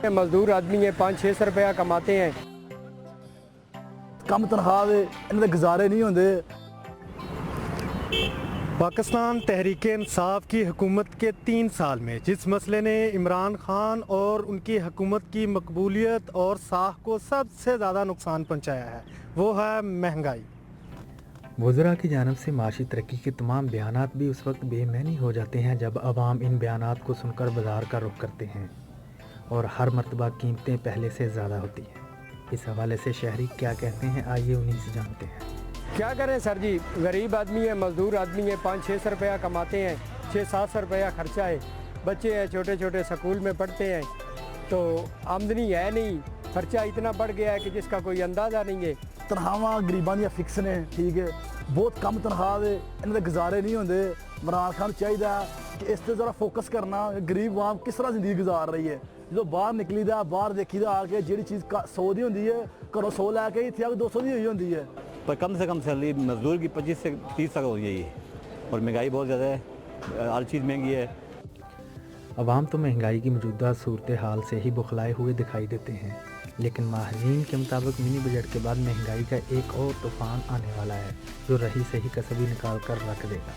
मजदूर आदमी है, 500-600 रुपया कमाते हैं। कम तनख्वाह दे इन्हां दे गुजारे नहीं होंदे। पाकिस्तान तहरीक इंसाफ की हुकूमत के 3 साल में जिस मसले ने इमरान खान और उनकी हुकूमत की मकबूलियत और साख को सबसे ज़्यादा नुकसान पहुँचाया है वो है महंगाई। वज़रा की जानिब से माशी तरक्की के तमाम बयानात भी उस वक्त बेमैनी हो जाते हैं जब अवाम इन बयानात को सुनकर बाज़ार का रुख करते हैं और हर मरतबा कीमतें पहले से ज़्यादा होती हैं। इस हवाले से शहरी क्या कहते हैं, आइए उन्हीं से जानते हैं। क्या करें सर जी, गरीब आदमी है, मजदूर आदमी है, 500-600 रुपया कमाते हैं, 600-700 रुपया खर्चा है, बच्चे हैं छोटे छोटे स्कूल में पढ़ते हैं, तो आमदनी है नहीं, खर्चा इतना बढ़ गया है कि जिसका कोई अंदाज़ा नहीं है। तनख्वाहां गरीबां ਦੀਆਂ ਫਿਕਸ ਨੇ, ठीक है, बहुत कम तनख्वाह दे इन्हां दे गुजारे नहीं होंदे। इमरान खान चाहिए कि इस ते ज़रा फोकस करना, गरीब आवाम किस तरह ज़िंदगी गुजार रही है। जो बाहर निकली दा बाहर देखी दा आके ਜਿਹੜੀ चीज़ 100 ਦੀ ਹੁੰਦੀ है घरों 100 लैके इत्थे आके 200 ਦੀ होई ਹੁੰਦੀ है। पर कम से कम सैलरी मजदूर की 25 से 30 तक हो जाइए और महंगाई बहुत ज़्यादा है, हर चीज़ महंगी है। अवाम तो महंगाई की मौजूदा सूरत हाल से ही बुखलाए हुए दिखाई देते हैं, लेकिन माहिरीन के मुताबिक मिनी बजट के बाद महंगाई का एक और तूफ़ान आने वाला है जो रही से ही कसबी निकाल कर रख देगा।